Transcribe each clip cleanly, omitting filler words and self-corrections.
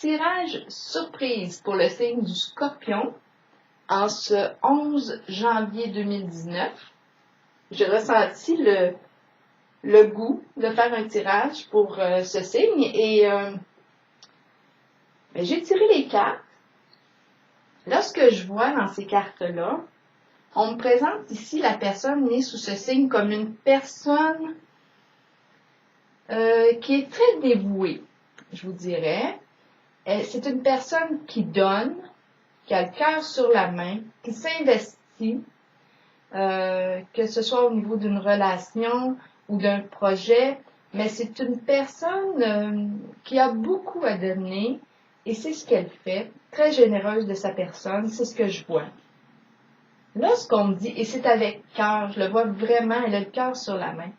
Tirage surprise pour le signe du Scorpion en ce 11 janvier 2019. J'ai ressenti le goût de faire un tirage pour ce signe et j'ai tiré les cartes. Là, ce que je vois dans ces cartes-là, on me présente ici la personne née sous ce signe comme une personne qui est très dévouée, je vous dirais. C'est une personne qui donne, qui a le cœur sur la main, qui s'investit, que ce soit au niveau d'une relation ou d'un projet, mais c'est une personne qui a beaucoup à donner et c'est ce qu'elle fait, très généreuse de sa personne, c'est ce que je vois. Là, ce qu'on me dit, et c'est avec cœur, je le vois vraiment, elle a le cœur sur la main,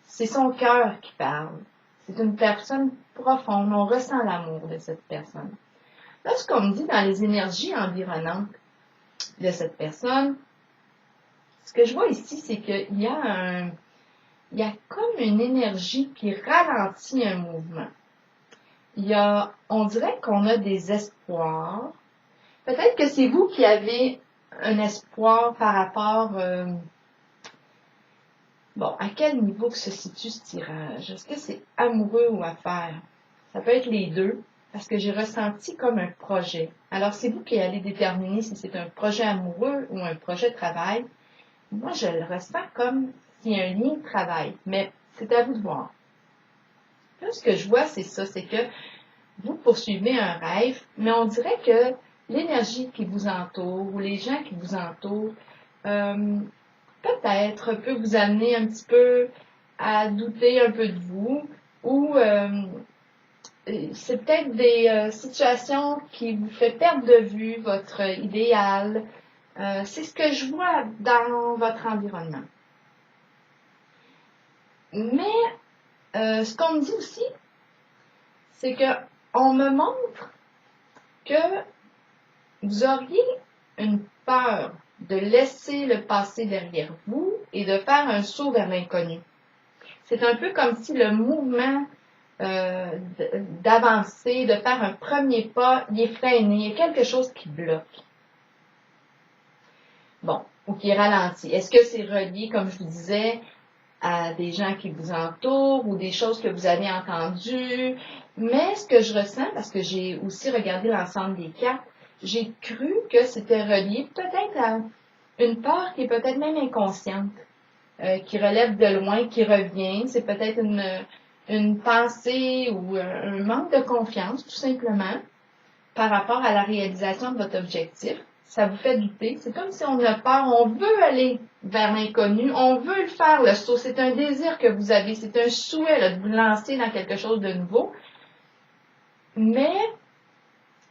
c'est son cœur qui parle. C'est une personne profonde, on ressent l'amour de cette personne. Là, ce qu'on me dit dans les énergies environnantes de cette personne, ce que je vois ici, c'est qu'il y a comme une énergie qui ralentit un mouvement. On dirait qu'on a des espoirs. Peut-être que c'est vous qui avez un espoir par rapport, à quel niveau que se situe ce tirage? Est-ce que c'est amoureux ou affaires? Ça peut être les deux, parce que j'ai ressenti comme un projet. Alors, c'est vous qui allez déterminer si c'est un projet amoureux ou un projet de travail. Moi, je le ressens comme s'il y a un lien de travail, mais c'est à vous de voir. Là, ce que je vois, c'est ça, c'est que vous poursuivez un rêve, mais on dirait que l'énergie qui vous entoure ou les gens qui vous entourent, peut-être peut vous amener un petit peu à douter un peu de vous ou c'est peut-être des situations qui vous fait perdre de vue votre idéal. C'est ce que je vois dans votre environnement. Mais ce qu'on me dit aussi, c'est que on me montre que vous auriez une peur de laisser le passé derrière vous et de faire un saut vers l'inconnu. C'est un peu comme si le mouvement d'avancer, de faire un premier pas, il est freiné, il y a quelque chose qui bloque. Ou qui ralentit. Est-ce que c'est relié, comme je vous disais, à des gens qui vous entourent ou des choses que vous avez entendues? Mais ce que je ressens, parce que j'ai aussi regardé l'ensemble des cartes, j'ai cru que c'était relié peut-être à une peur qui est peut-être même inconsciente, qui relève de loin, qui revient. C'est peut-être une pensée ou un manque de confiance, tout simplement, par rapport à la réalisation de votre objectif. Ça vous fait douter. C'est comme si on a peur, on veut aller vers l'inconnu, on veut le faire, le saut. C'est un désir que vous avez, c'est un souhait là, de vous lancer dans quelque chose de nouveau. Mais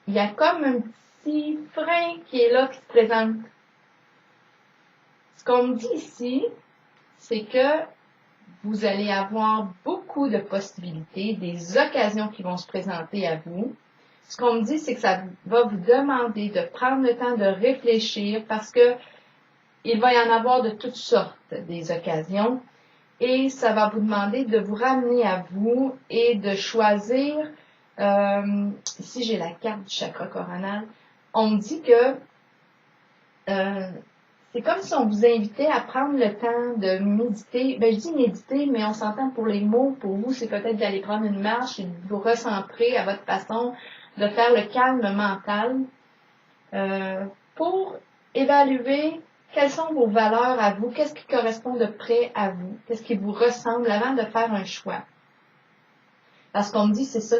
il y a comme un petit frein qui est là, qui se présente. Ce qu'on me dit ici, c'est que vous allez avoir beaucoup de possibilités, des occasions qui vont se présenter à vous. Ce qu'on me dit, c'est que ça va vous demander de prendre le temps de réfléchir parce que il va y en avoir de toutes sortes des occasions et ça va vous demander de vous ramener à vous et de choisir. Ici, j'ai la carte du chakra coronal. On me dit que c'est comme si on vous invitait à prendre le temps de méditer. Je dis méditer, mais on s'entend pour les mots. Pour vous, c'est peut-être d'aller prendre une marche et de vous recentrer à votre façon, de faire le calme mental pour évaluer quelles sont vos valeurs à vous, qu'est-ce qui correspond de près à vous, qu'est-ce qui vous ressemble avant de faire un choix. Parce qu'on me dit, c'est ça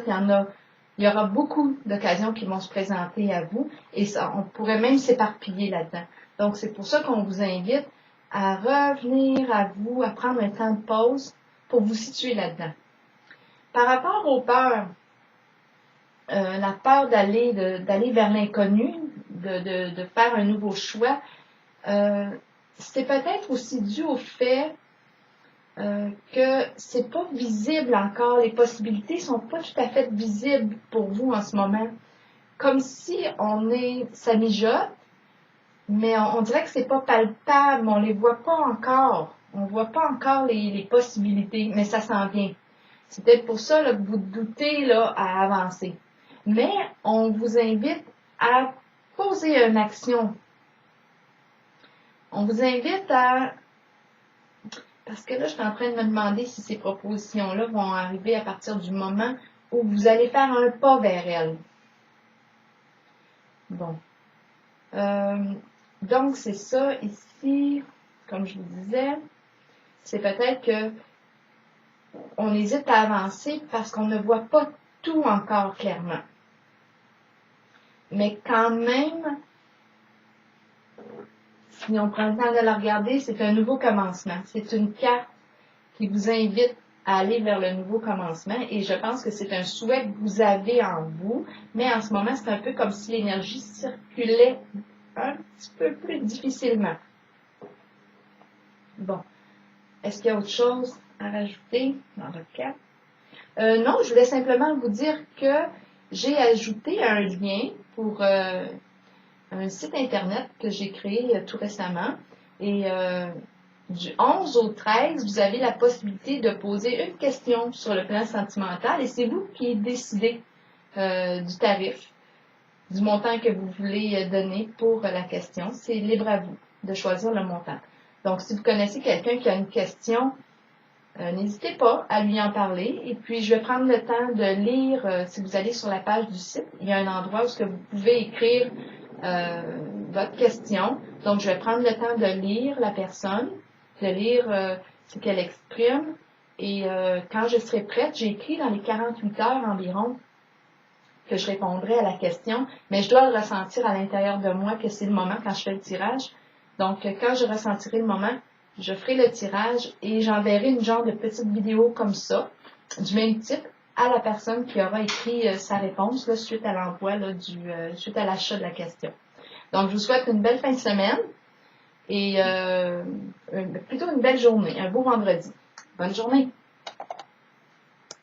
il y aura beaucoup d'occasions qui vont se présenter à vous et ça, on pourrait même s'éparpiller là-dedans. Donc, c'est pour ça qu'on vous invite à revenir à vous, à prendre un temps de pause pour vous situer là-dedans. Par rapport aux peurs, la peur d'aller vers l'inconnu, de faire un nouveau choix, c'est peut-être aussi dû au fait que c'est pas visible encore, les possibilités sont pas tout à fait visibles pour vous en ce moment. Comme si ça mijote, mais on dirait que c'est pas palpable, on les voit pas encore. On voit pas encore les possibilités, mais ça s'en vient. C'est peut-être pour ça là, que vous doutez là, à avancer. Mais on vous invite à poser une action. On vous invite à... Parce que là, je suis en train de me demander si ces propositions-là vont arriver à partir du moment où vous allez faire un pas vers elles. Bon. Donc, c'est ça. Ici, comme je vous disais, c'est peut-être que on hésite à avancer parce qu'on ne voit pas tout encore clairement. Mais quand même, si on prend le temps de la regarder, c'est un nouveau commencement. C'est une carte qui vous invite à aller vers le nouveau commencement et je pense que c'est un souhait que vous avez en vous, mais en ce moment, c'est un peu comme si l'énergie circulait un petit peu plus difficilement. Bon. Est-ce qu'il y a autre chose à rajouter dans votre cas? Non, je voulais simplement vous dire que j'ai ajouté un lien pour un site internet que j'ai créé tout récemment. Et du 11 au 13, vous avez la possibilité de poser une question sur le plan sentimental et c'est vous qui décidez du tarif, du montant que vous voulez donner pour la question. C'est libre à vous de choisir le montant. Donc, si vous connaissez quelqu'un qui a une question, n'hésitez pas à lui en parler. Et puis, je vais prendre le temps de lire, si vous allez sur la page du site, il y a un endroit où vous pouvez écrire votre question. Donc, je vais prendre le temps de lire la personne, de lire ce qu'elle exprime. Et quand je serai prête, j'ai écrit dans les 48 heures environ que je répondrai à la question, mais je dois le ressentir à l'intérieur de moi que c'est le moment quand je fais le tirage. Donc, quand je ressentirai le moment, je ferai le tirage et j'enverrai une genre de petite vidéo comme ça, du même type, à la personne qui aura écrit sa réponse là, suite à l'envoi, suite à l'achat de la question. Donc, je vous souhaite une belle fin de semaine et plutôt une belle journée, un beau vendredi. Bonne journée!